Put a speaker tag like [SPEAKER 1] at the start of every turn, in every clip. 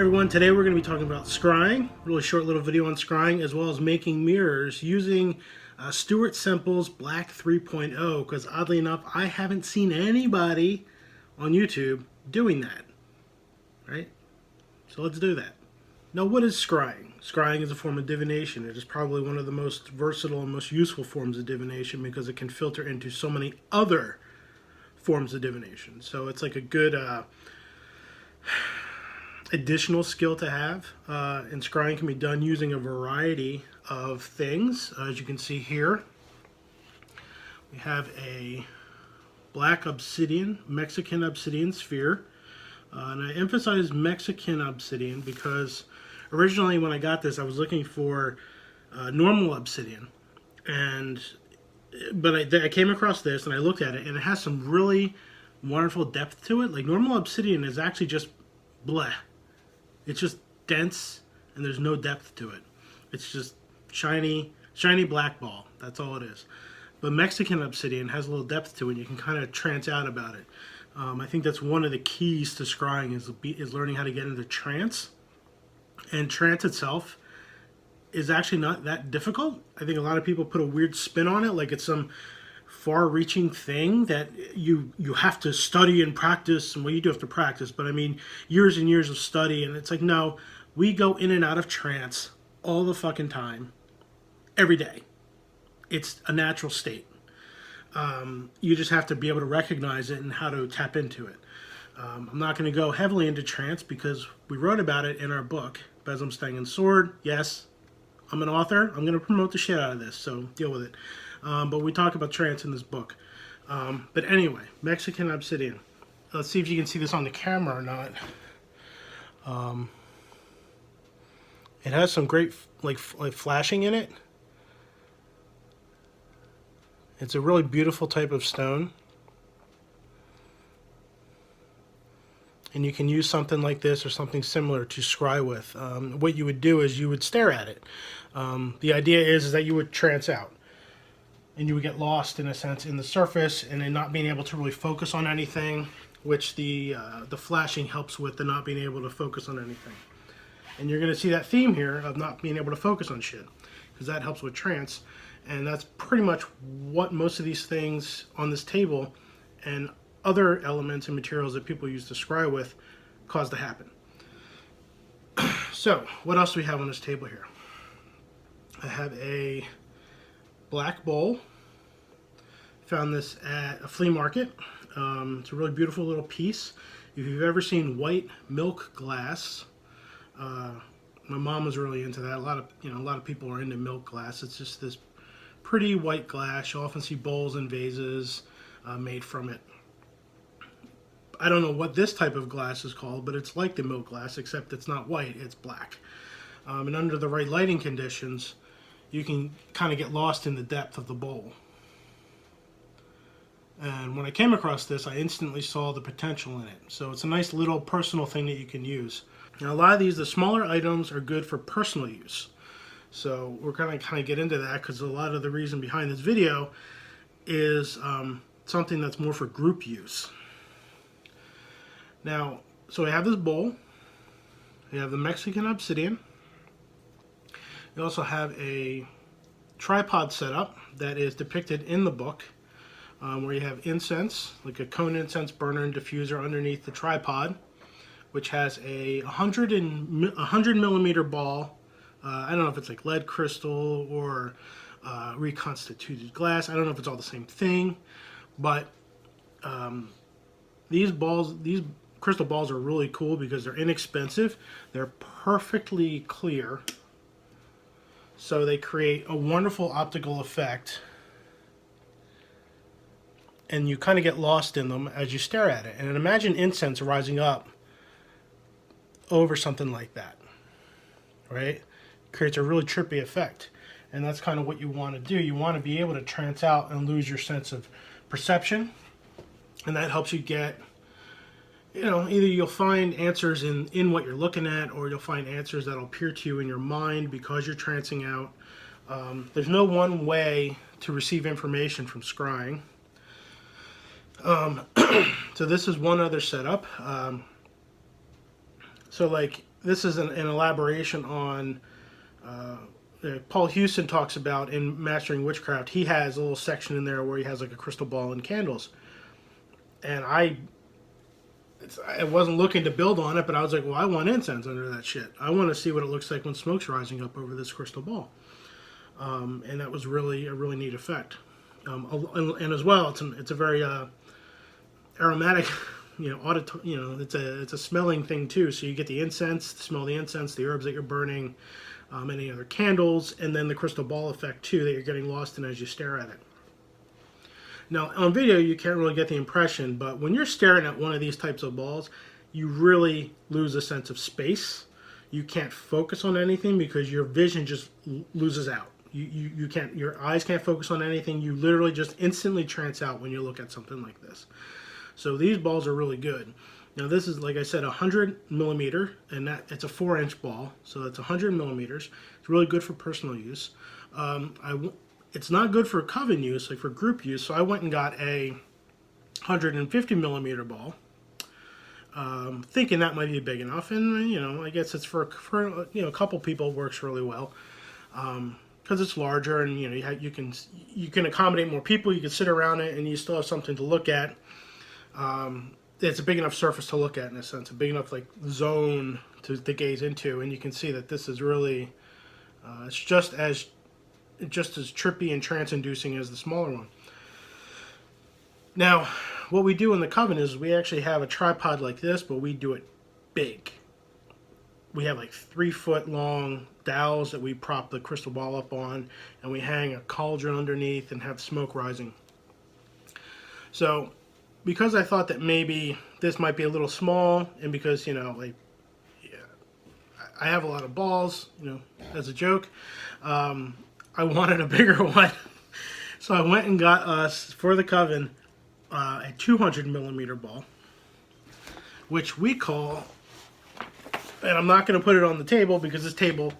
[SPEAKER 1] Everyone, today we're going to be talking about scrying, really short little video on scrying, as well as making mirrors using Stuart Semple's Black 3.0, because oddly enough, I haven't seen anybody on YouTube doing that, right? So let's do that. Now, what is scrying? Scrying is a form of divination. It is probably one of the most versatile and most useful forms of divination because it can filter into so many other forms of divination. So it's like a good additional skill to have, and scrying can be done using a variety of things. As you can see here, we have a black obsidian, Mexican obsidian sphere, and I emphasize Mexican obsidian because originally when I got this I was looking for normal obsidian, but I came across this and I looked at it and it has some really wonderful depth to it. Like normal obsidian is actually just bleh. It's just dense, and there's no depth to it. It's just shiny black ball. That's all it is. But Mexican obsidian has a little depth to it. You can kind of trance out about it. I think that's one of the keys to scrying is learning how to get into trance. And trance itself is actually not that difficult. I think a lot of people put a weird spin on it, like it's some far-reaching thing that you have to study and practice. And well, you do have to practice, but I mean years and years of study. And it's like, no, we go in and out of trance all the fucking time, every day. It's a natural state. You just have to be able to recognize it and how to tap into it. I'm not going to go heavily into trance because we wrote about it in our book, Besom, Stang, and Sword. Yes, I'm an author. I'm going to promote the shit out of this, so deal with it. But we talk about trance in this book. But anyway, Mexican obsidian. Let's see if you can see this on the camera or not. It has some great like flashing in it. It's a really beautiful type of stone. And you can use something like this or something similar to scry with. What you would do is you would stare at it. The idea is that you would trance out. And you would get lost, in a sense, in the surface and then not being able to really focus on anything, which the flashing helps with the not being able to focus on anything. And you're going to see that theme here of not being able to focus on shit, because that helps with trance. And that's pretty much what most of these things on this table and other elements and materials that people use to scry with cause to happen. So, what else do we have on this table here? I have a black bowl. Found this at a flea market. It's a really beautiful little piece. If you've ever seen white milk glass, my mom was really into that. A lot of people are into milk glass. It's just this pretty white glass. You'll often see bowls and vases made from it. I don't know what this type of glass is called, but it's like the milk glass, except it's not white, it's black. And under the right lighting conditions, you can kind of get lost in the depth of the bowl. And when I came across this, I instantly saw the potential in it. So it's a nice little personal thing that you can use. Now, a lot of these, the smaller items, are good for personal use. So we're going to kind of get into that because a lot of the reason behind this video is something that's more for group use. Now, so I have this bowl. We have the Mexican obsidian. You also have a tripod setup that is depicted in the book, where you have incense, like a cone incense burner and diffuser underneath the tripod, which has a 100 millimeter ball. I don't know if it's like lead crystal or reconstituted glass. I don't know if it's all the same thing, but these crystal balls are really cool because they're inexpensive. They're perfectly clear. So they create a wonderful optical effect, and you kind of get lost in them as you stare at it. And imagine incense rising up over something like that, right? It creates a really trippy effect, and that's kind of what you want to do. You want to be able to trance out and lose your sense of perception, and that helps you get, either you'll find answers in what you're looking at, or you'll find answers that'll appear to you in your mind because you're trancing out. There's no one way to receive information from scrying. So this is one other setup. So like this is an elaboration on Paul Houston talks about in Mastering Witchcraft. He has a little section in there where he has like a crystal ball and candles. And I wasn't looking to build on it, but I was like, well, I want incense under that shit. I want to see what it looks like when smoke's rising up over this crystal ball. And that was really a really neat effect. And as well, it's a very aromatic, it's a smelling thing too. So you get the incense, smell the incense, the herbs that you're burning, any other candles, and then the crystal ball effect too that you're getting lost in as you stare at it. Now, on video, you can't really get the impression, but when you're staring at one of these types of balls, you really lose a sense of space. You can't focus on anything because your vision just loses out. You can't, your eyes can't focus on anything. You literally just instantly trance out when you look at something like this. So these balls are really good. Now this is, like I said, 100 millimeter, and it's a 4-inch ball, so that's 100 millimeters. It's really good for personal use. It's not good for Coven use, like for group use, so I went and got a 150 millimeter ball, thinking that might be big enough, and I guess it's for a couple people works really well, because it's larger, and you can accommodate more people. You can sit around it, and you still have something to look at. It's a big enough surface to look at, in a sense, a big enough like zone to gaze into, and you can see that this is really it's just as trippy and trance-inducing as the smaller one. Now, what we do in the Coven is we actually have a tripod like this, but we do it big. We have like 3-foot long dowels that we prop the crystal ball up on, and we hang a cauldron underneath and have smoke rising. So, because I thought that maybe this might be a little small, and because, I have a lot of balls, as a joke, I wanted a bigger one. So I went and got us, for the Coven, a 200 millimeter ball, which we call, and I'm not going to put it on the table because this table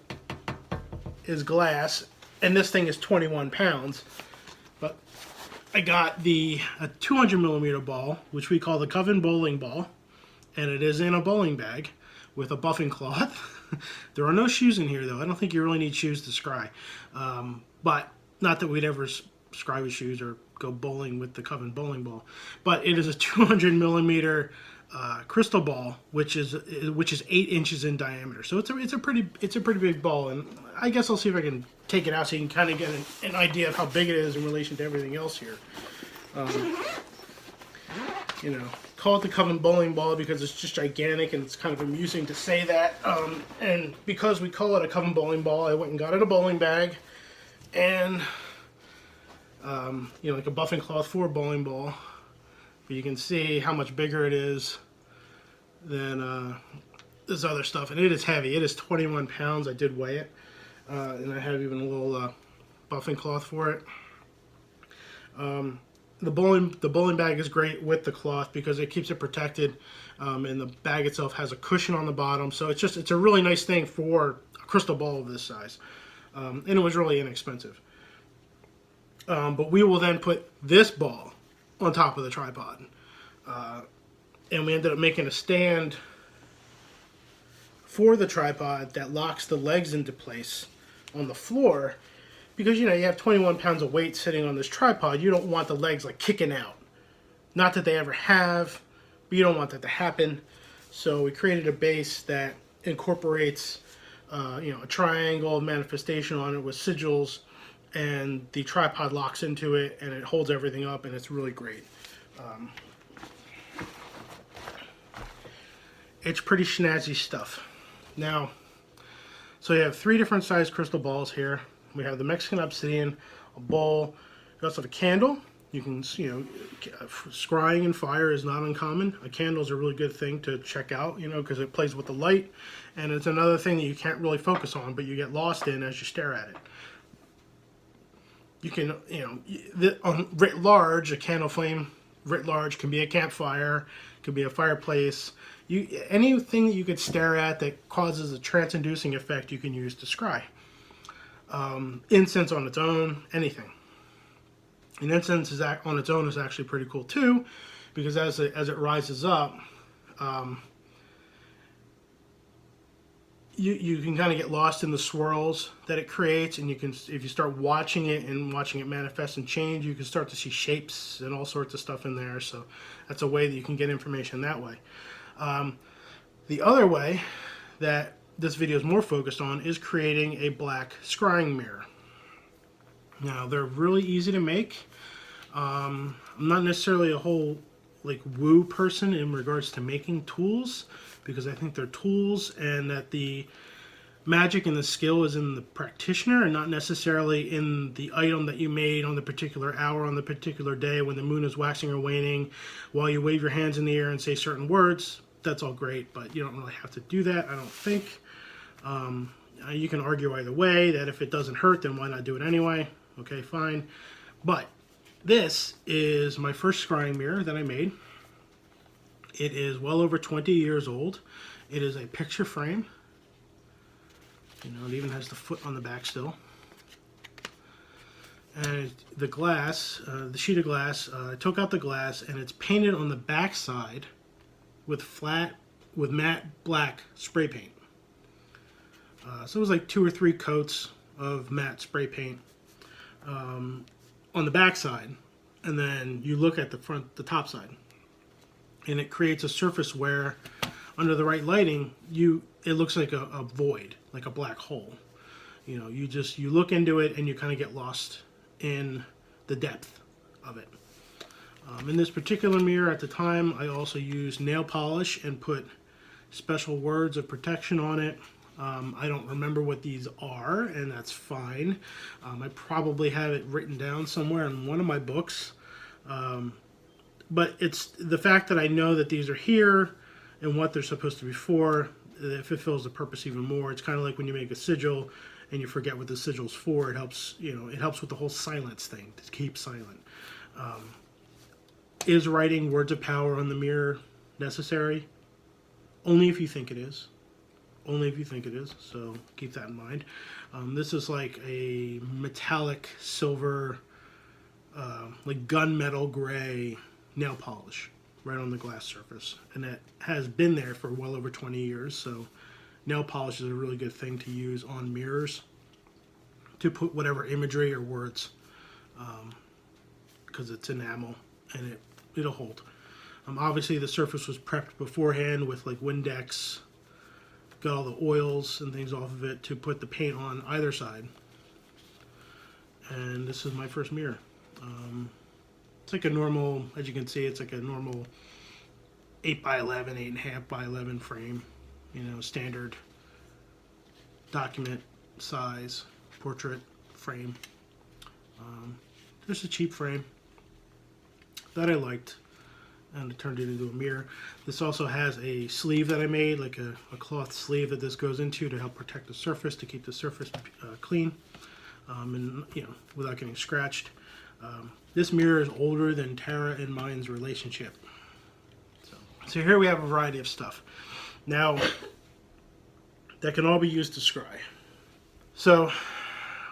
[SPEAKER 1] is glass, and this thing is 21 pounds. But I got a 200 millimeter ball, which we call the Coven bowling ball, and it is in a bowling bag with a buffing cloth. There are no shoes in here, though. I don't think you really need shoes to scry. But not that we'd ever scry with shoes or go bowling with the Coven bowling ball. But it is a 200 millimeter crystal ball, which is 8 inches in diameter. So it's a pretty big ball, and I guess I'll see if I can take it out so you can kind of get an idea of how big it is in relation to everything else here. Call it the Coven bowling ball because it's just gigantic, and it's kind of amusing to say that. And because we call it a Coven bowling ball, I went and got it a bowling bag, and like a buffing cloth for a bowling ball. But you can see how much bigger it is than this other stuff, and it is heavy. It is 21 pounds. I did weigh it, and I have even a little buffing cloth for it. The bowling bag is great with the cloth because it keeps it protected, and the bag itself has a cushion on the bottom, so it's a really nice thing for a crystal ball of this size, and it was really inexpensive. But we will then put this ball on top of the tripod, and we ended up making a stand for the tripod that locks the legs into place on the floor. Because, you have 21 pounds of weight sitting on this tripod, you don't want the legs, like, kicking out. Not that they ever have, but you don't want that to happen. So we created a base that incorporates, a triangle manifestation on it with sigils, and the tripod locks into it, and it holds everything up, and it's really great. It's pretty snazzy stuff. Now, so you have 3 different sized crystal balls here. We have the Mexican Obsidian, a bowl. We also have a candle. You can, scrying and fire is not uncommon. A candle is a really good thing to check out, because it plays with the light. And it's another thing that you can't really focus on, but you get lost in as you stare at it. You can, writ large, a candle flame, writ large, can be a campfire, could be a fireplace. Anything that you could stare at that causes a trance-inducing effect, you can use to scry. Incense on its own, anything. And incense on its own is actually pretty cool too, because as it rises up, you can kind of get lost in the swirls that it creates, and you can, if you start watching it and watching it manifest and change, you can start to see shapes and all sorts of stuff in there. So that's a way that you can get information that way. The other way that this video is more focused on is creating a black scrying mirror. Now, they're really easy to make. I'm not necessarily a whole like woo person in regards to making tools, because I think they're tools and that the magic and the skill is in the practitioner and not necessarily in the item that you made on the particular hour, on the particular day when the moon is waxing or waning, while you wave your hands in the air and say certain words. That's all great, but you don't really have to do that, I don't think. You can argue either way, that if it doesn't hurt, then why not do it anyway? Okay, fine. But this is my first scrying mirror that I made. It is well over 20 years old. It is a picture frame. You know, it even has the foot on the back still. And the glass, the sheet of glass, I took out the glass and it's painted on the back side with matte black spray paint. So it was like 2 or 3 coats of matte spray paint on the back side, and then you look at the top side, and it creates a surface where, under the right lighting, it looks like a void, like a black hole. You know, you look into it and you kind of get lost in the depth of it. In this particular mirror at the time, I also used nail polish and put special words of protection on it. I don't remember what these are, and that's fine. I probably have it written down somewhere in one of my books. But it's the fact that I know that these are here and what they're supposed to be for, it fulfills the purpose even more. It's kind of like when you make a sigil and you forget what the sigil's for. It helps, you know, it helps with the whole silence thing, to keep silent. Is writing words of power on the mirror necessary? Only if you think it is. Only if you think it is, so keep that in mind. This is like a metallic silver, like gunmetal gray nail polish right on the glass surface. And it has been there for well over 20 years, so nail polish is a really good thing to use on mirrors to put whatever imagery or words, because it's enamel and it'll hold. Obviously the surface was prepped beforehand with like Windex, got all the oils and things off of it to put the paint on either side. And this is my first mirror. It's like a normal, as you can see, it's like a normal 8x11, 8.5x11 frame. You know, standard document size portrait frame. Just a cheap frame that I liked, and it turned it into a mirror. This also has a sleeve that I made, like a cloth sleeve that this goes into to help protect the surface, to keep the surface clean, and you know, without getting scratched. This mirror is older than Tara and mine's relationship. So here we have a variety of stuff. Now, that can all be used to scry. So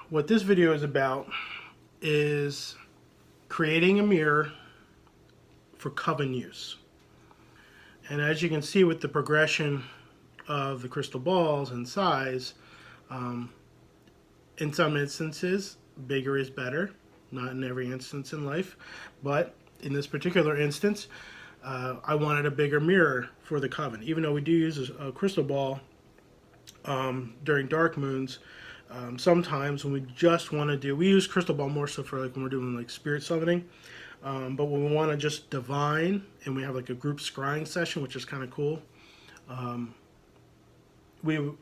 [SPEAKER 1] what this video is about is creating a mirror for Coven use. And as you can see with the progression of the crystal balls and size, in some instances, bigger is better. Not in every instance in life, but in this particular instance, I wanted a bigger mirror for the Coven. Even though we do use a crystal ball during dark moons, sometimes when we just want to do, we use crystal ball more so for like when we're doing like spirit summoning, but when we want to just divine and we have like a group scrying session, which is kind of cool, we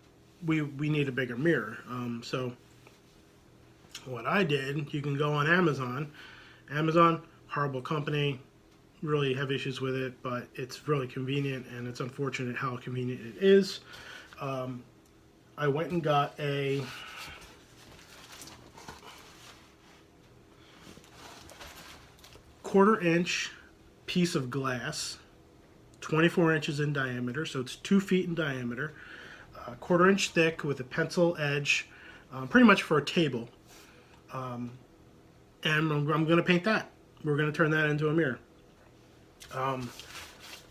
[SPEAKER 1] need a bigger mirror. So what I did, you can go on Amazon, horrible company, really have issues with it, but it's really convenient, and it's unfortunate how convenient it is. I went and got a quarter-inch piece of glass, 24 inches in diameter, so it's 2 feet in diameter, quarter-inch thick with a pencil edge, pretty much for a table. And I'm going to paint that. We're going to turn that into a mirror. I'm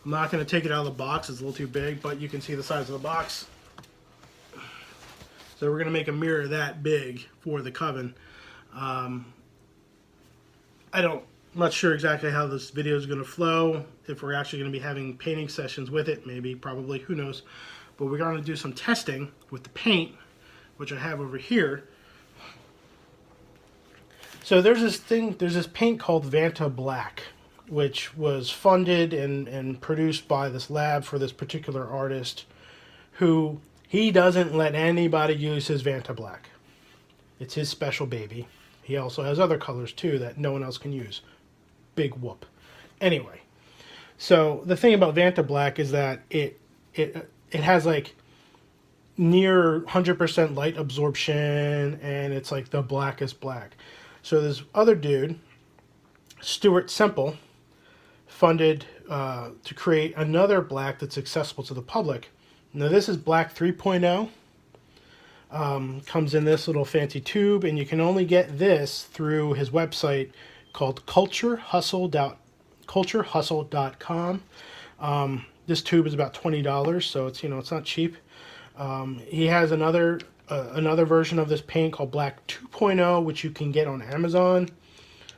[SPEAKER 1] not going to take it out of the box. It's a little too big, but you can see the size of the box. So we're going to make a mirror that big for the Coven. I'm not sure exactly how this video is going to flow, if we're actually going to be having painting sessions with it, maybe, probably, who knows. But we're going to do some testing with the paint, which I have over here. So there's this paint called Vantablack, which was funded and produced by this lab for this particular artist, who he doesn't let anybody use his Vantablack. It's his special baby. He also has other colors too that no one else can use. Big whoop. Anyway, so the thing about Vantablack is that it has like near 100% light absorption, and it's like the blackest black. So this other dude, Stuart Semple, funded to create another black that's accessible to the public. Now this is Black 3.0. Comes in this little fancy tube, and you can only get this through his website called culturehustle.com. This tube is about $20, so it's not cheap. He has another version of this paint called Black 2.0, which you can get on Amazon.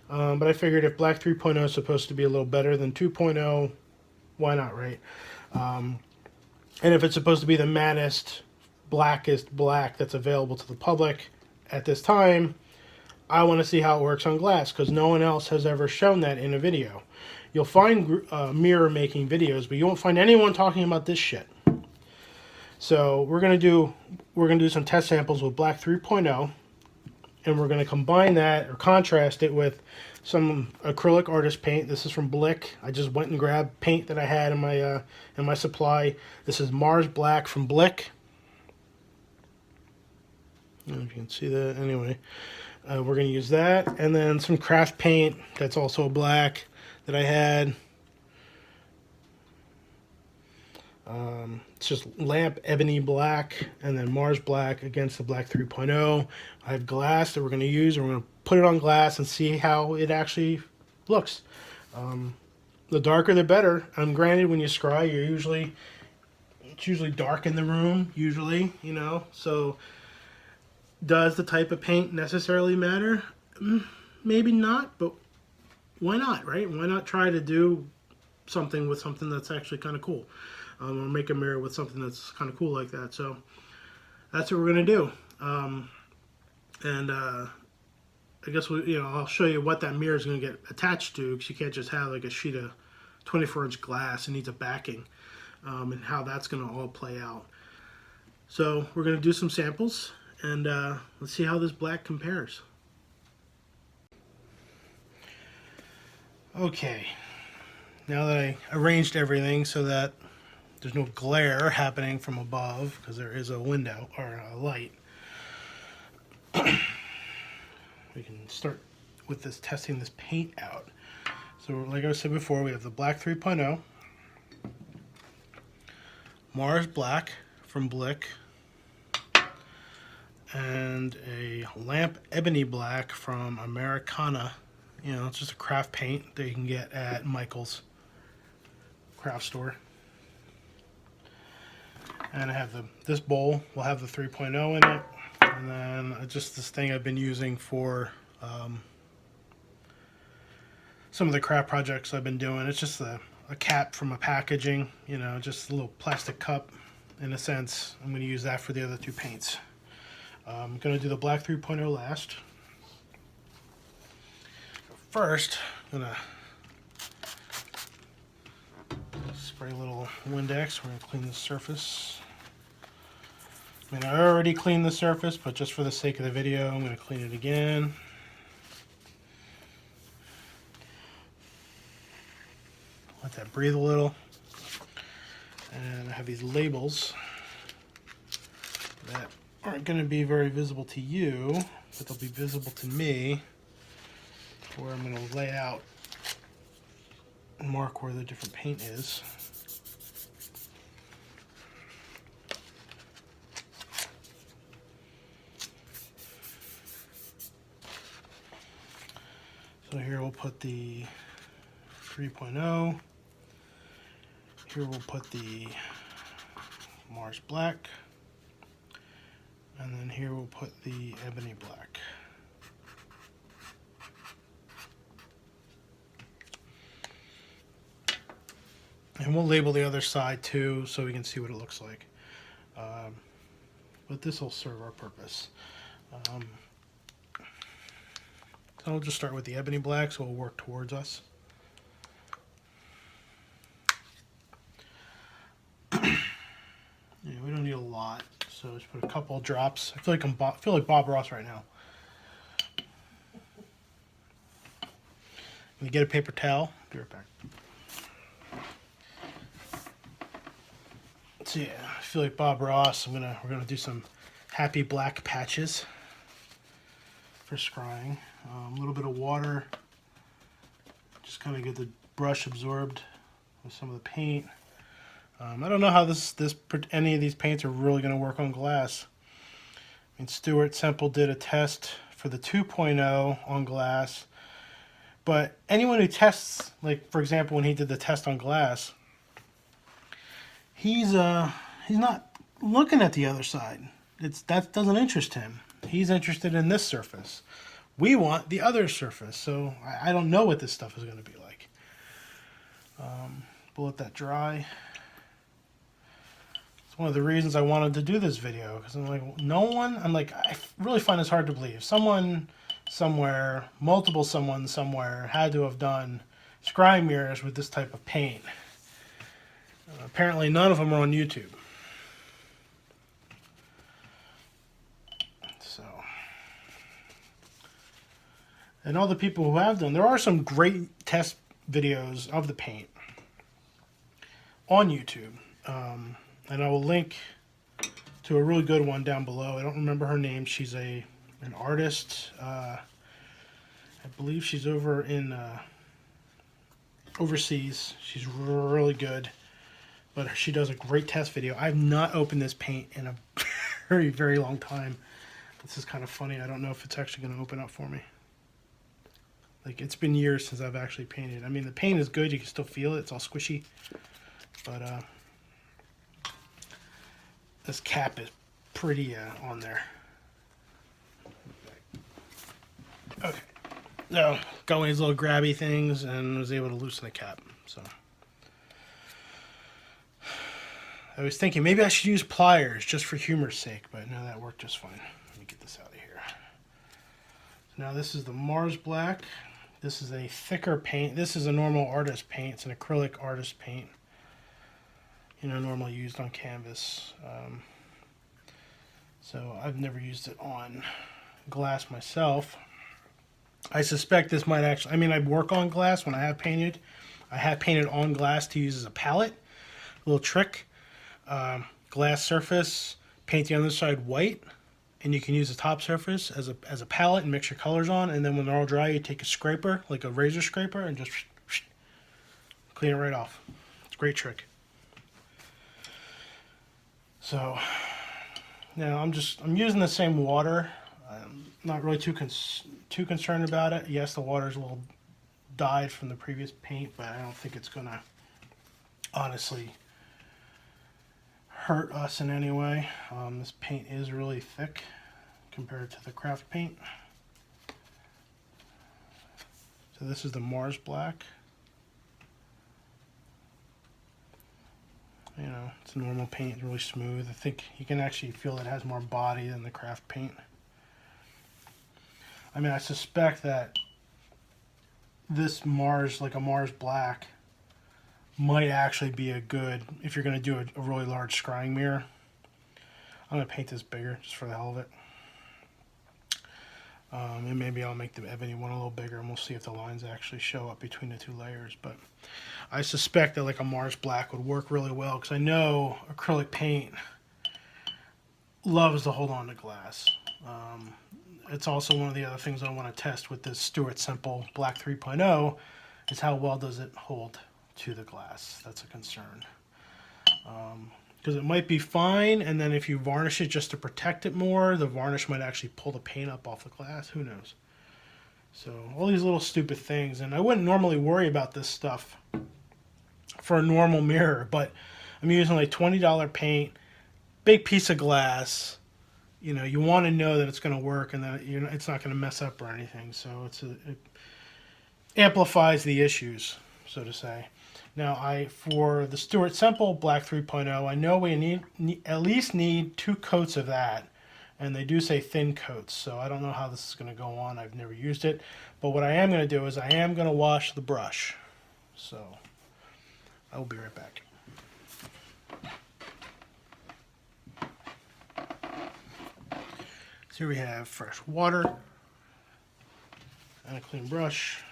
[SPEAKER 1] But I figured if Black 3.0 is supposed to be a little better than 2.0, why not, right? And if it's supposed to be the mattest, blackest black that's available to the public at this time, I want to see how it works on glass, because no one else has ever shown that in a video. You'll find mirror making videos, but you won't find anyone talking about this shit. So we're gonna do some test samples with Black 3.0, and we're gonna combine that or contrast it with some acrylic artist paint. This is from Blick. I just went and grabbed paint that I had in my supply. This is Mars Black from Blick. I don't know if you can see that. Anyway, we're going to use that. And then some craft paint that's also black that I had. It's just lamp ebony black and then Mars Black against the Black 3.0. I have glass that we're going to use, and we're going to put it on glass and see how it actually looks. The darker the better. Granted, when you scry, it's usually dark in the room, so does the type of paint necessarily matter? Maybe not, but why not, right? Why not try to do something with something that's actually kind of cool? Or make a mirror with something that's kind of cool like that. So that's what we're going to do. I guess I'll show you what that mirror is going to get attached to, because you can't just have like a sheet of 24-inch glass. It needs a backing, and how that's going to all play out. So we're going to do some samples, and let's see how this black compares. Okay, now that I arranged everything so that there's no glare happening from above, because there is a window or a light, we can start with testing this paint out. So like I said before, we have the Black 3.0, Mars Black from Blick, and a lamp ebony black from Americana. It's just a craft paint that you can get at Michael's craft store. And I have this bowl will have the 3.0 in it, and then just this thing I've been using for some of the craft projects I've been doing. It's just a cap from a packaging, just a little plastic cup in a sense. I'm going to use that for the other two paints. I'm going to do the Black 3.0 last. First, I'm going to spray a little Windex. We're going to clean the surface. I already cleaned the surface, but just for the sake of the video, I'm going to clean it again. Let that breathe a little. And I have these labels that aren't going to be very visible to you, but they'll be visible to me, where I'm going to lay out and mark where the different paint is. So here we'll put the 3.0. Here we'll put the Mars Black. And then here we'll put the Ebony Black. And we'll label the other side too so we can see what it looks like. But this will serve our purpose. So I'll just start with the Ebony Black so it'll work towards us. Yeah, we don't need a lot, so just put a couple of drops. I feel like Bob Ross right now. And you get a paper towel. Be right back. So yeah, I feel like Bob Ross. We're gonna do some happy black patches for scrying. A little bit of water, just kind of get the brush absorbed with some of the paint. I don't know how any of these paints are really going to work on glass. I mean, Stuart Semple did a test for the 2.0 on glass, but anyone who tests, like for example, when he did the test on glass, he's not looking at the other side. That doesn't interest him. He's interested in this surface. We want the other surface, so I don't know what this stuff is going to be like. We'll let that dry. It's one of the reasons I wanted to do this video, because I'm like, I really find this hard to believe. Someone somewhere, someone somewhere had to have done scrying mirrors with this type of paint. Apparently none of them are on YouTube. So, and all the people who have done, there are some great test videos of the paint on YouTube. And I will link to a really good one down below. I don't remember her name. She's an artist. I believe she's over in overseas. She's really good. But she does a great test video. I've not opened this paint in a very, very long time. This is kind of funny. I don't know if it's actually going to open up for me. Like, it's been years since I've actually painted. I mean, the paint is good. You can still feel it. It's all squishy. But this cap is pretty on there. Okay. So, got one of these little grabby things and was able to loosen the cap. So, I was thinking maybe I should use pliers just for humor's sake, but no, that worked just fine. Let me get this out of here. So now this is the Mars Black. This is a thicker paint. This is a normal artist paint. It's an acrylic artist paint. You know, normally used on canvas. So I've never used it on glass myself. I suspect this might actually, I mean, I work on glass when I have painted. I have painted on glass to use as a palette. A little trick. Glass surface, paint the underside white, and you can use the top surface as a palette and mix your colors on, and then when they're all dry, you take a scraper, like a razor scraper, and just clean it right off. It's a great trick. So now I'm using the same water. I'm not really too concerned about it. Yes, the water's a little dyed from the previous paint, but I don't think it's gonna honestly hurt us in any way. This paint is really thick compared to the craft paint. So this is the Mars Black. You know, it's a normal paint, it's really smooth. I think you can actually feel it has more body than the craft paint. I mean, I suspect that this Mars, like a Mars Black, might actually be a good, if you're going to do a really large scrying mirror. I'm going to paint this bigger just for the hell of it. And maybe I'll make the Ebony one a little bigger, and we'll see if the lines actually show up between the two layers. But I suspect that like a Mars Black would work really well, because I know acrylic paint loves to hold on to glass. It's also one of the other things I want to test with this Stuart Semple Black 3.0 is how well does it hold to the glass. That's a concern. Because it might be fine, and then if you varnish it just to protect it more, the varnish might actually pull the paint up off the glass. Who knows? So all these little stupid things, and I wouldn't normally worry about this stuff for a normal mirror, but I'm using like $20 paint, big piece of glass, you know, you want to know that it's going to work and that it's not going to mess up or anything. So it amplifies the issues, so to say. Now, for the Stuart Semple Black 3.0, I know we need at least need 2 coats of that, and they do say thin coats. So I don't know how this is going to go on. I've never used it, but what I am going to do is I am going to wash the brush. So I will be right back. So here we have fresh water and a clean brush.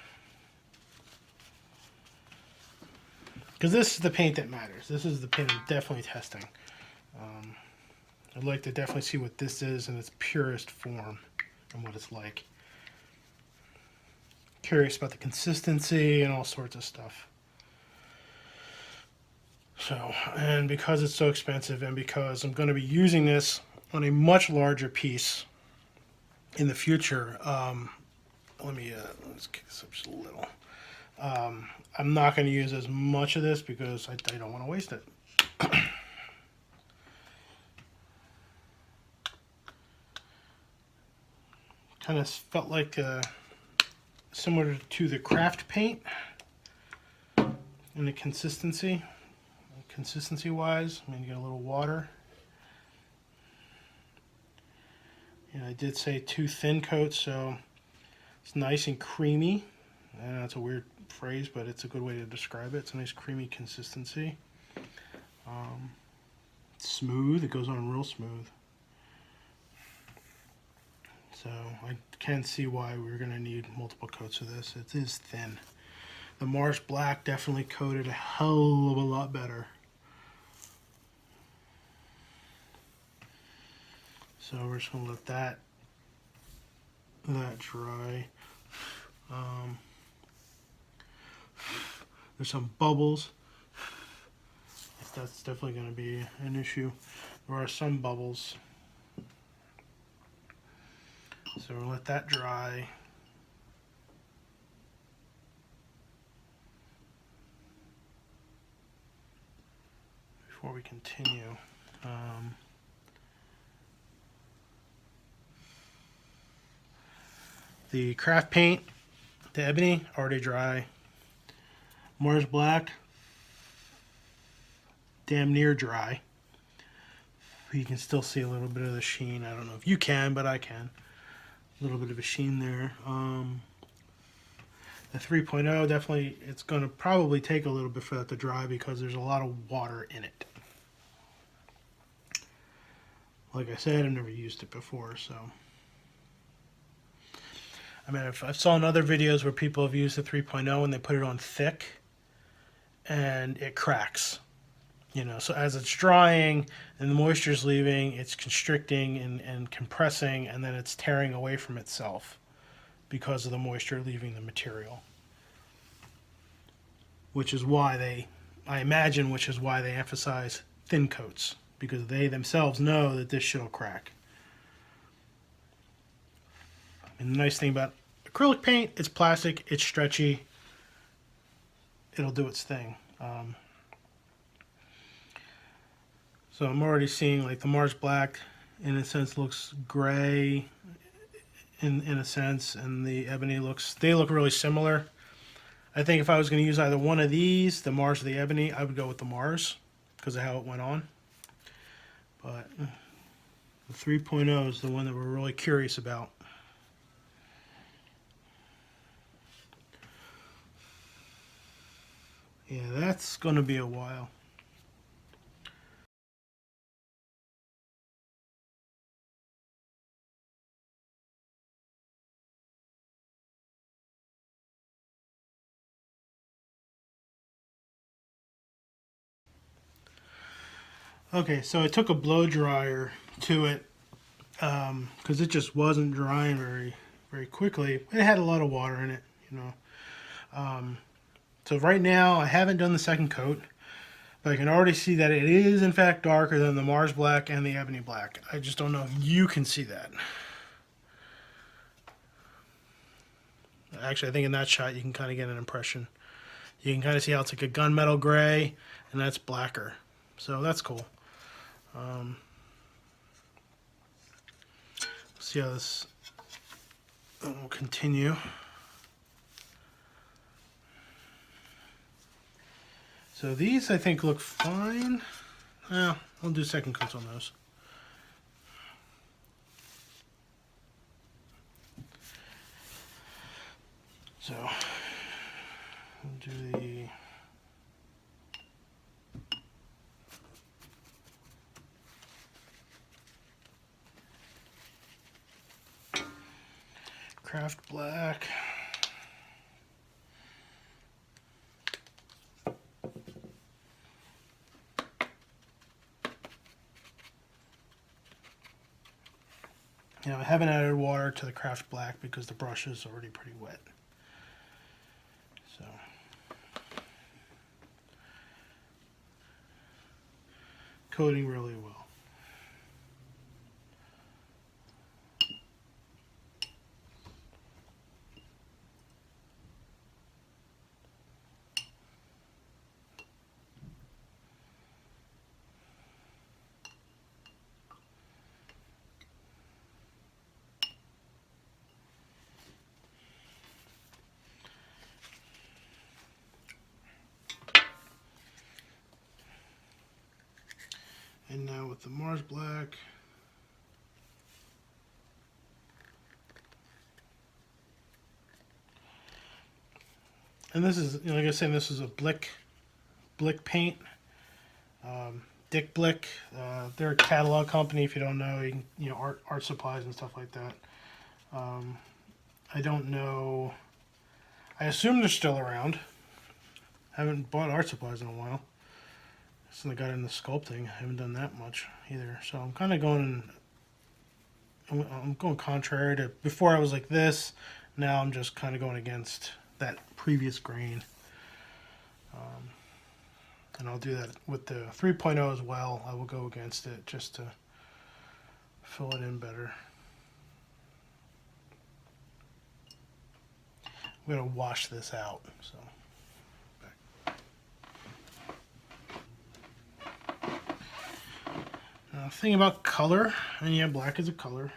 [SPEAKER 1] Because this is the paint that matters. This is the paint I'm definitely testing. I'd like to definitely see what this is in its purest form and what it's like. Curious about the consistency and all sorts of stuff. So, and because it's so expensive and because I'm going to be using this on a much larger piece in the future, let's kick this up just a little. I'm not going to use as much of this because I don't want to waste it. Kind of felt like similar to the craft paint in the consistency wise. I mean, you get a little water. And I did say 2 thin coats, so it's nice and creamy. And that's a weird phrase, but it's a good way to describe it. It's a nice creamy consistency. Smooth. It goes on real smooth. So I can see why we're going to need multiple coats of this. It is thin. The Mars Black definitely coated a hell of a lot better. So we're just going to let that dry. There's some bubbles. That's definitely going to be an issue. There are some bubbles. So we'll let that dry. Before we continue. The craft paint, the Ebony, already dry. Mars Black, damn near dry. You can still see a little bit of the sheen. I don't know if you can, but I can. A little bit of a sheen there. The 3.0, definitely, it's going to probably take a little bit for that to dry because there's a lot of water in it. Like I said, I've never used it before, so. I mean, I've saw in other videos where people have used the 3.0 and they put it on thick and it cracks. You know, so as it's drying and the moisture's leaving, it's constricting and compressing, and then it's tearing away from itself because of the moisture leaving the material. Which is why I imagine they emphasize thin coats, because they themselves know that this shit'll crack. And the nice thing about acrylic paint, it's plastic, it's stretchy, it'll do its thing. So I'm already seeing like the Mars Black, in a sense, looks gray, in a sense, and the Ebony they look really similar. I think if I was going to use either one of these, the Mars or the Ebony, I would go with the Mars because of how it went on. But the 3.0 is the one that we're really curious about. Yeah, that's going to be a while. Okay, so I took a blow dryer to it because it just wasn't drying very, very quickly. It had a lot of water in it, you know. So right now, I haven't done the second coat, but I can already see that it is, in fact, darker than the Mars Black and the Ebony Black. I just don't know if you can see that. Actually, I think in that shot, you can kind of get an impression. You can kind of see how it's like a gunmetal gray, and that's blacker. So that's cool. see how this will continue. So these I think look fine. Well, I'll do second coats on those. So we'll do the craft black. You know, I haven't added water to the craft black because the brush is already pretty wet. So coating really well. And now with the Mars black, and this is, you know, like I was saying, this is a Blick paint, Dick Blick. They're a catalog company. If you don't know, you can, you know, art supplies and stuff like that. I don't know. I assume they're still around. Haven't bought art supplies in a while. Since I got into sculpting, I haven't done that much either. So I'm kind of going, I'm going contrary to, before I was like this, now I'm just kind of going against that previous grain. And I'll do that with the 3.0 as well. I will go against it just to fill it in better. I'm going to wash this out. So. Thing about color, and yeah, black is a color.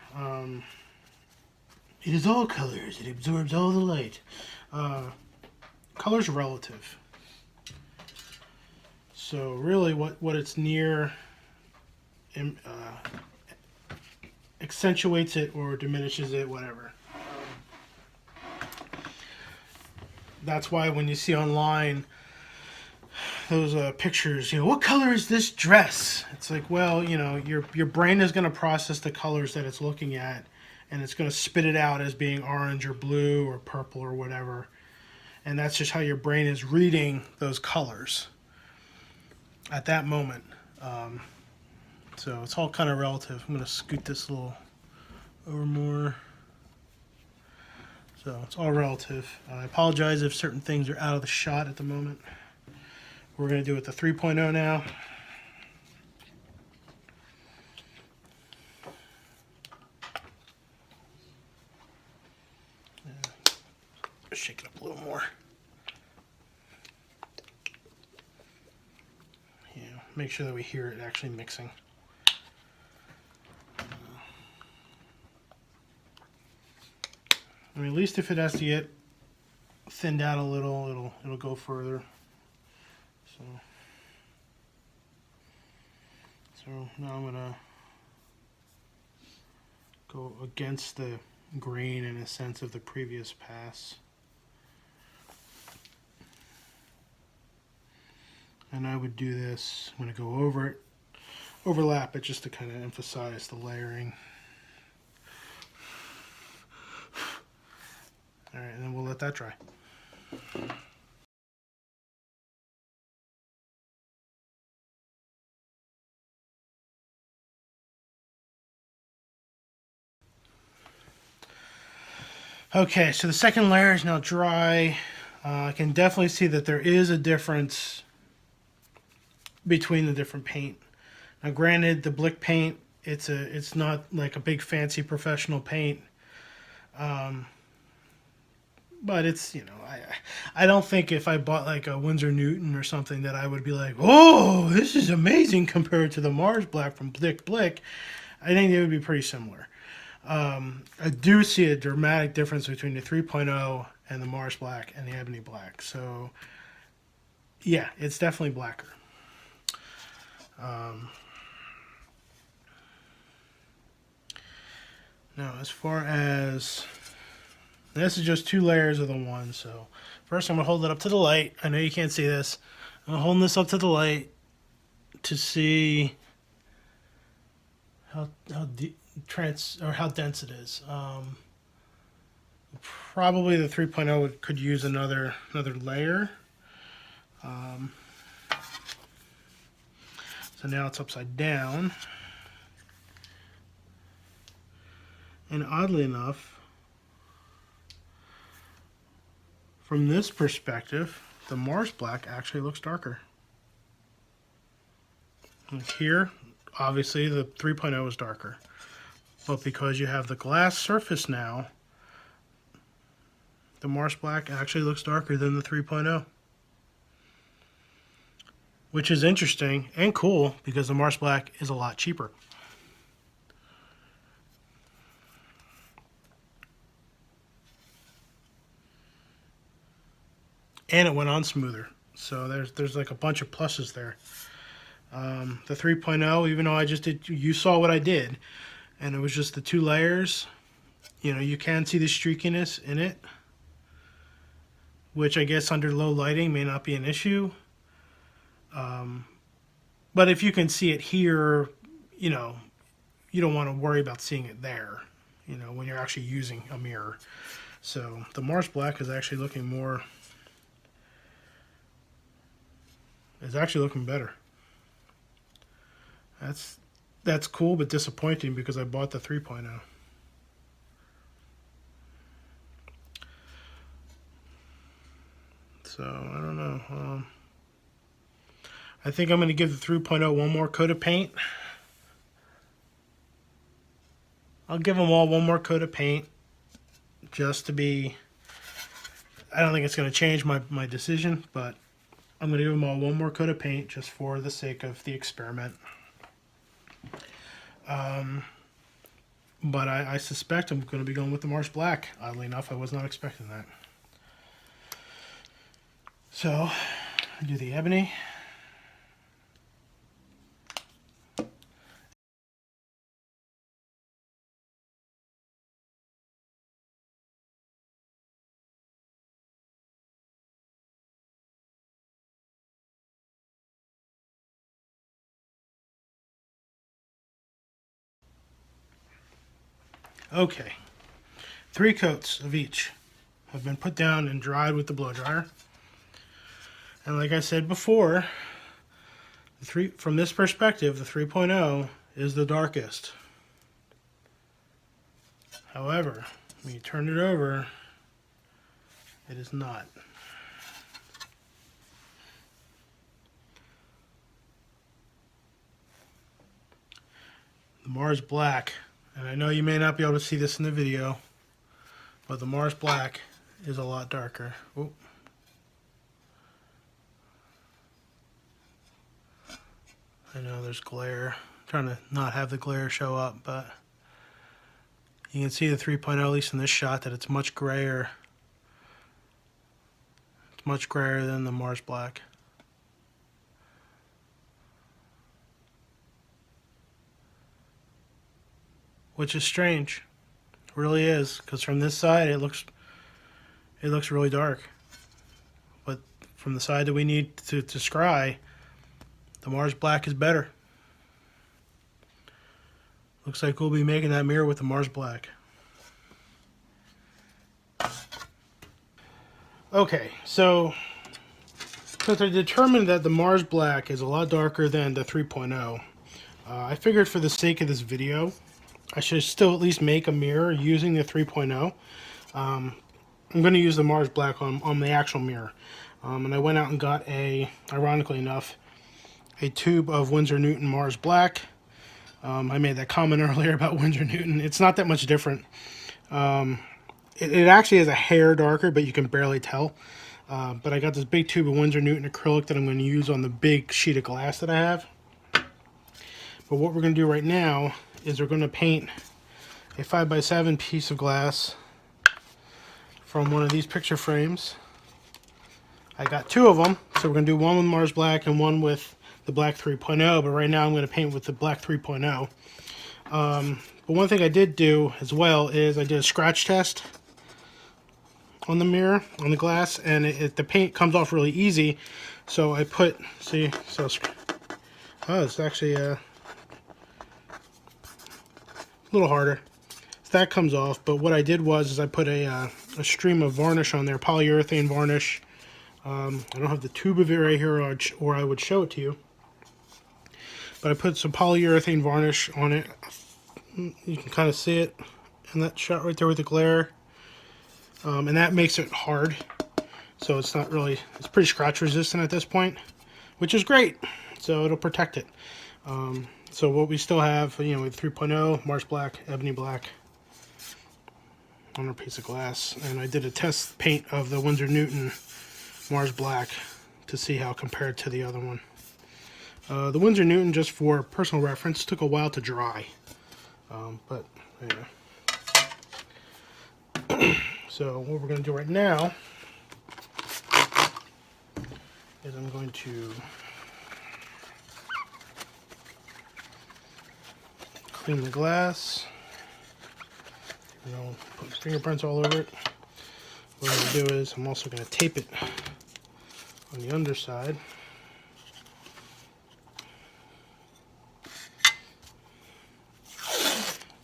[SPEAKER 1] It is all colors. It absorbs all the light. Color's relative. So really, what it's near accentuates it or diminishes it, whatever. That's why when you see online those pictures, you know, what color is this dress? It's like, well, you know, your brain is going to process the colors that it's looking at, and it's going to spit it out as being orange or blue or purple or whatever. And that's just how your brain is reading those colors at that moment. So it's all kind of relative. I'm going to scoot this a little over more. So it's all relative. I apologize if certain things are out of the shot at the moment. We're going to do it the 3.0 now. Shake it up a little more. Yeah, make sure that we hear it actually mixing. I mean, at least if it has to get thinned out a little, it'll go further. So now I'm gonna go against the grain in a sense of the previous pass. And I would do this, I'm gonna go over it, overlap it just to kind of emphasize the layering. All right, and then we'll let that dry. Okay, so the second layer is now dry. I can definitely see that there is a difference between the different paint. Now, granted, the Blick paint, it's not like a big fancy professional paint, but it's, you know, I don't think if I bought like a Windsor Newton or something that I would be like, oh, this is amazing compared to the Mars Black from Blick. I think it would be pretty similar. I do see a dramatic difference between the 3.0 and the Mars Black and the Ebony Black. So, yeah, it's definitely blacker. Now, as far as... This is just 2 layers of the one. So, first I'm going to hold it up to the light. I know you can't see this. I'm holding this up to the light to see how dense it is. Probably the 3.0 could use another layer. So now it's upside down. And oddly enough, from this perspective, the Mars Black actually looks darker. Like here, obviously the 3.0 is darker. But because you have the glass surface now, the Mars Black actually looks darker than the 3.0. Which is interesting and cool because the Mars Black is a lot cheaper. And it went on smoother. So there's like a bunch of pluses there. The 3.0, even though you saw what I did, and it was just the 2 layers, you know, you can see the streakiness in it, which I guess under low lighting may not be an issue. But if you can see it here, you know, you don't want to worry about seeing it there, you know, when you're actually using a mirror. So the Mars Black is actually looking more... It's actually looking better. That's cool, but disappointing because I bought the 3.0. So, I don't know. I think I'm going to give the 3.0 one more coat of paint. I'll give them all one more coat of paint just to be... I don't think it's going to change my decision, but I'm going to give them all one more coat of paint just for the sake of the experiment. But I suspect I'm going to be going with the Mars Black. Oddly enough, I was not expecting that. So, I do the Ebony. Okay, 3 coats of each have been put down and dried with the blow dryer. And like I said before, from this perspective, the 3.0 is the darkest. However, when you turn it over, it is not. The Mars Black, and I know you may not be able to see this in the video, but the Mars Black is a lot darker. Oop. I know there's glare. I'm trying to not have the glare show up, but you can see the 3.0, at least in this shot, that it's much grayer. It's much grayer than the Mars Black. Which is strange. It really is, because from this side it looks really dark. But from the side that we need to scry, the Mars Black is better. Looks like we'll be making that mirror with the Mars Black. Okay, so since I determined that the Mars Black is a lot darker than the 3.0, I figured for the sake of this video, I should still at least make a mirror using the 3.0. I'm going to use the Mars Black on the actual mirror. And I went out and got ironically enough, a tube of Windsor Newton Mars Black. I made that comment earlier about Windsor Newton. It's not that much different. It actually is a hair darker, but you can barely tell. But I got this big tube of Windsor Newton acrylic that I'm going to use on the big sheet of glass that I have. But what we're going to do right now is we're going to paint a 5x7 piece of glass from one of these picture frames. I got two of them, so we're going to do one with Mars Black and one with the Black 3.0, but right now I'm going to paint with the Black 3.0. But one thing I did do as well is I did a scratch test on the mirror, on the glass, and the paint comes off really easy. So I put, see, so it's actually a little harder. So that comes off, but what I did was I put a stream of varnish on there, polyurethane varnish. I don't have the tube of it right here, or I would show it to you. But I put some polyurethane varnish on it. You can kind of see it in that shot right there with the glare. And that makes it hard. So it's not really, it's pretty scratch resistant at this point, which is great. So it'll protect it. So what we still have, you know, with 3.0, Mars Black, Ebony Black on a piece of glass. And I did a test paint of the Windsor Newton Mars Black to see how it compared to the other one. The Windsor Newton, just for personal reference, took a while to dry. But yeah. So what we're going to do right now is I'm going to clean the glass. You know, put fingerprints all over it. What I'm going to do is I'm also going to tape it on the underside.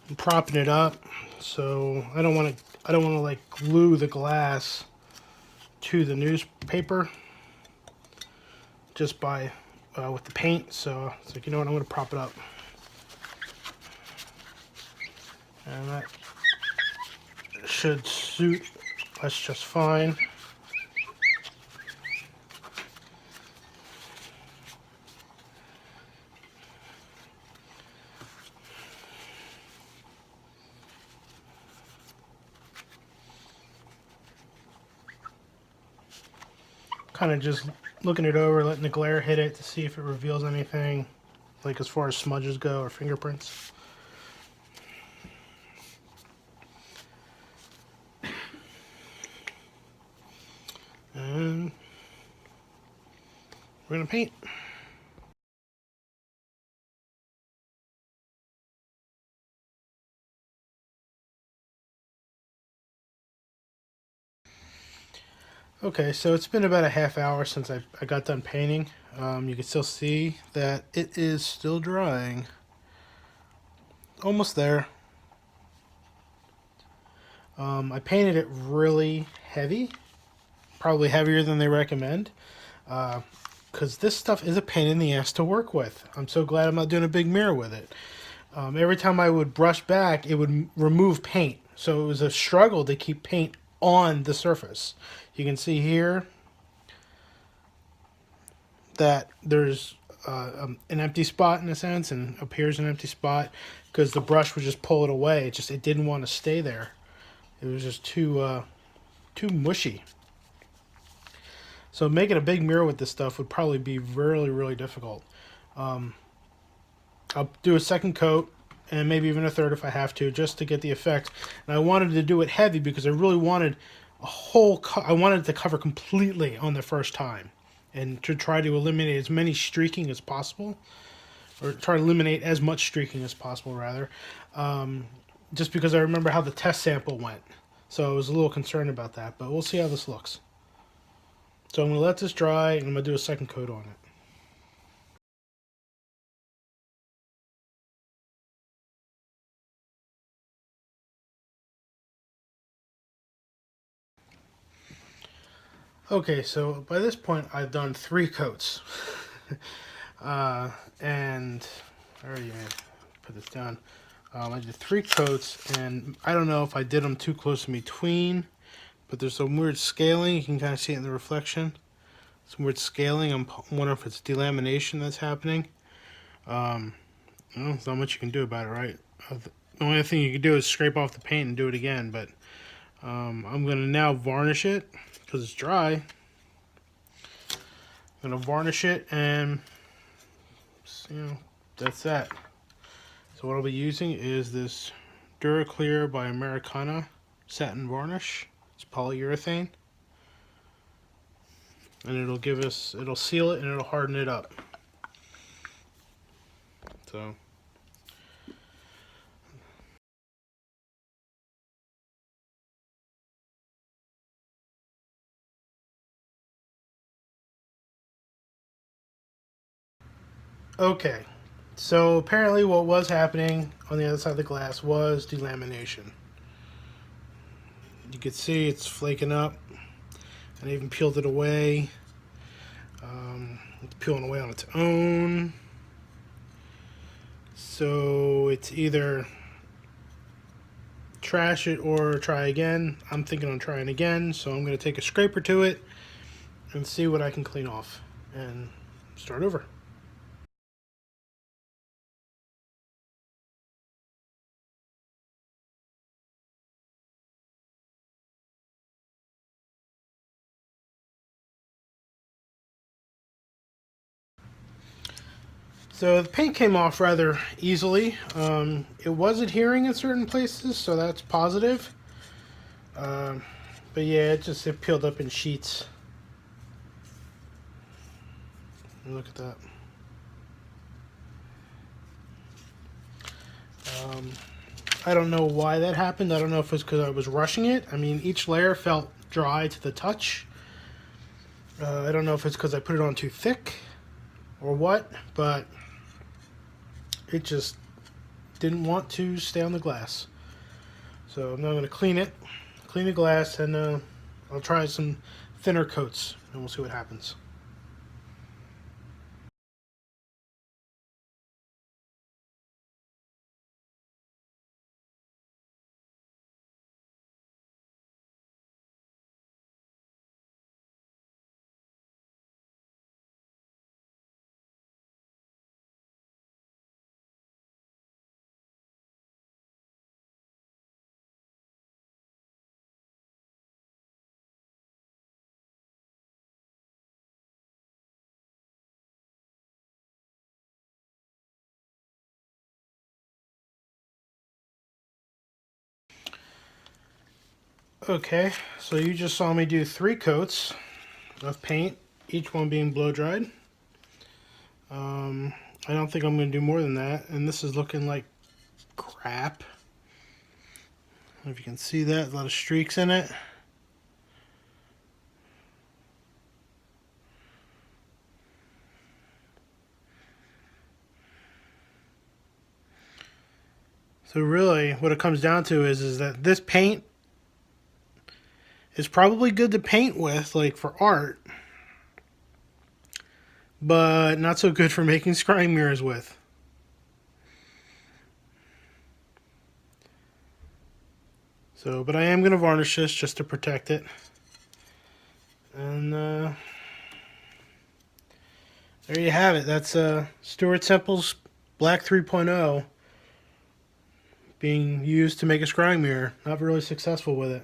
[SPEAKER 1] I'm propping it up, so I don't want to like glue the glass to the newspaper just by with the paint. So it's like, you know what, I'm going to prop it up, and that should suit us just fine. Kind of just looking it over, letting the glare hit it to see if it reveals anything, like as far as smudges go or fingerprints. And we're going to paint. Okay, so it's been about a half hour since I got done painting. You can still see that it is still drying. Almost there. I painted it really heavy, probably heavier than they recommend, because this stuff is a pain in the ass to work with. I'm so glad I'm not doing a big mirror with it. Every time I would brush back, it would remove paint, so it was a struggle to keep paint on the surface. You can see here that there's an empty spot in a sense, and up here's an empty spot because the brush would just pull it away. It didn't want to stay there. It was just too mushy. So making a big mirror with this stuff would probably be really, really difficult. I'll do a second coat and maybe even a third if I have to, just to get the effect. And I wanted to do it heavy because I really wanted I wanted it to cover completely on the first time, and to try to eliminate as many streaking as possible, or try to eliminate as much streaking as possible rather, just because I remember how the test sample went, so I was a little concerned about that. But we'll see how this looks. So I'm going to let this dry, and I'm going to do a second coat on it. Okay, so by this point I've done 3 coats. And I already put this down. I did 3 coats, and I don't know if I did them too close in between, but there's some weird scaling. You can kind of see it in the reflection. Some weird scaling. I'm wondering if it's delamination that's happening. Well, there's not much you can do about it, right? The only thing you can do is scrape off the paint and do it again, but I'm going to now varnish it because it's dry. I'm going to varnish it, and you know, that's that. So what I'll be using is this Duraclear by Americana satin varnish. It's polyurethane. And it'll seal it and it'll harden it up. So okay, so apparently what was happening on the other side of the glass was delamination. You can see it's flaking up, and I even peeled it away. It's peeling away on its own. So it's either trash it or try again. I'm thinking on trying again, so I'm going to take a scraper to it and see what I can clean off and start over. So the paint came off rather easily. It was adhering in certain places, so that's positive. But yeah, it peeled up in sheets. Look at that. I don't know why that happened. I don't know if it's because I was rushing it. I mean, each layer felt dry to the touch. I don't know if it's because I put it on too thick or what, but it just didn't want to stay on the glass. So I'm now going to clean the glass, and I'll try some thinner coats, and we'll see what happens. Okay, so you just saw me do 3 coats of paint, each one being blow dried. I don't think I'm going to do more than that, and this is looking like crap. I don't know if you can see that, a lot of streaks in it. So really, what it comes down to is that this paint is probably good to paint with, like for art, but not so good for making scrying mirrors with. So, but I am going to varnish this just to protect it. And there you have it. That's Stuart Semple's Black 3.0 being used to make a scrying mirror. Not really successful with it.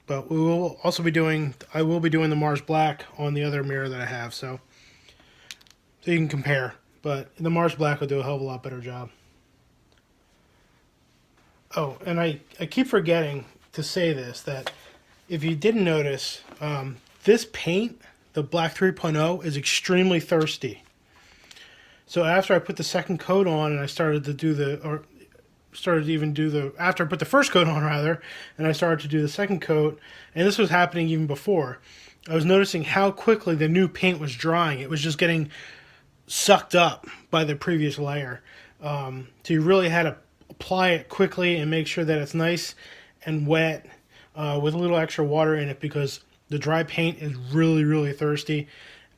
[SPEAKER 1] But we will also be doing, I will be doing the Mars Black on the other mirror that I have, so you can compare. But the Mars Black will do a hell of a lot better job. Oh, and I keep forgetting to say this, that if you didn't notice, this paint, the Black 3.0, is extremely thirsty. So after I put the second coat on and I started to do after I put the first coat on rather, and I started to do the second coat, and this was happening even before, I was noticing how quickly the new paint was drying. It was just getting sucked up by the previous layer. So you really had to apply it quickly and make sure that it's nice and wet with a little extra water in it, because the dry paint is really, really thirsty.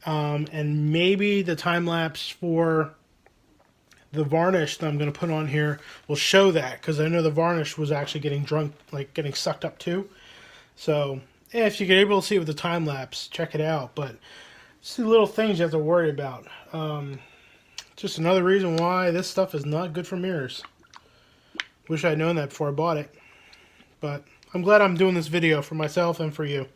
[SPEAKER 1] And maybe the time lapse for the varnish that I'm going to put on here will show that, because I know the varnish was actually getting sucked up too. So yeah, if you're able to see it with the time lapse, check it out. But it's the little things you have to worry about. Just another reason why this stuff is not good for mirrors. Wish I'd known that before I bought it. But I'm glad I'm doing this video for myself and for you.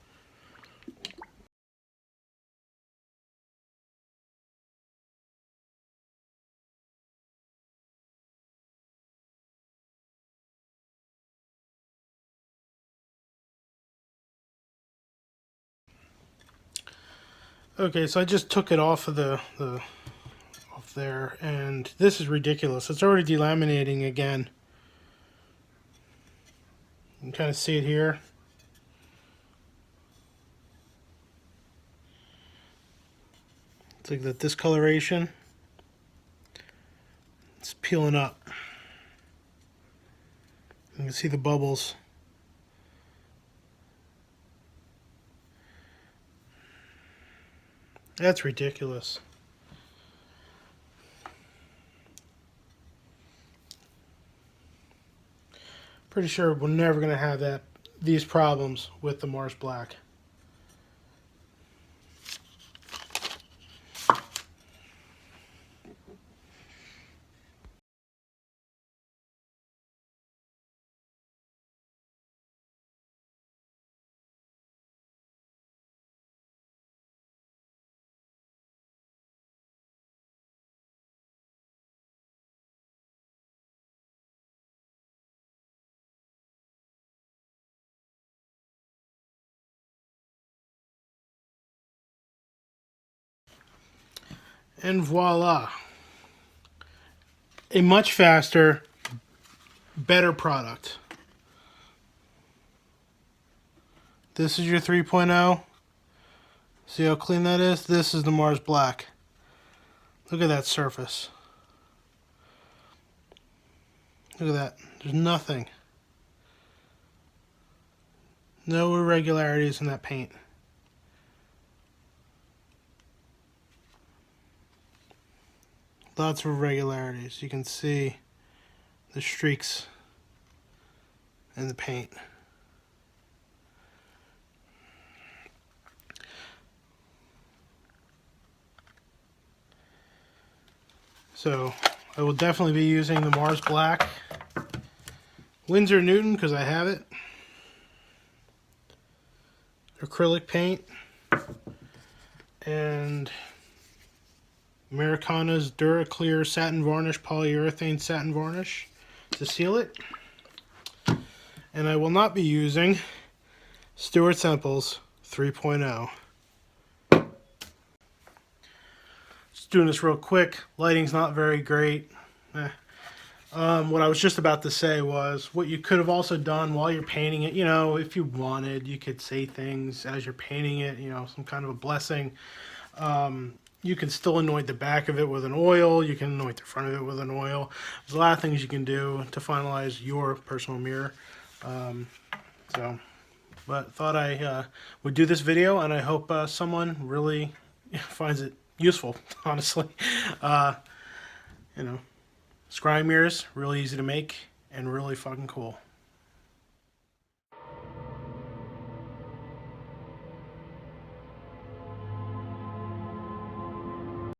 [SPEAKER 1] Okay, so I just took it off of the off there, and this is ridiculous. It's already delaminating again. You can kind of see it here. It's like the discoloration. It's peeling up. You can see the bubbles. That's ridiculous. Pretty sure we're never going to have these problems with the Mars Black. And voila. A much faster, better product. This is your 3.0. See how clean that is? This is the Mars Black. Look at that surface. Look at that. There's nothing. No irregularities in that paint. Lots of irregularities. You can see the streaks in the paint. So I will definitely be using the Mars Black Windsor Newton because I have it. Acrylic paint and Americana's DuraClear Satin Varnish, Polyurethane Satin Varnish to seal it. And I will not be using Stuart Semple's 3.0. Just doing this real quick. Lighting's not very great. What I was just about to say was what you could have also done while you're painting it, you know, if you wanted, you could say things as you're painting it, you know, some kind of a blessing. You can still anoint the back of it with an oil. You can anoint the front of it with an oil. There's a lot of things you can do to finalize your personal mirror. But thought I would do this video, and I hope someone really finds it useful, honestly. You know, scrying mirrors, really easy to make and really fucking cool.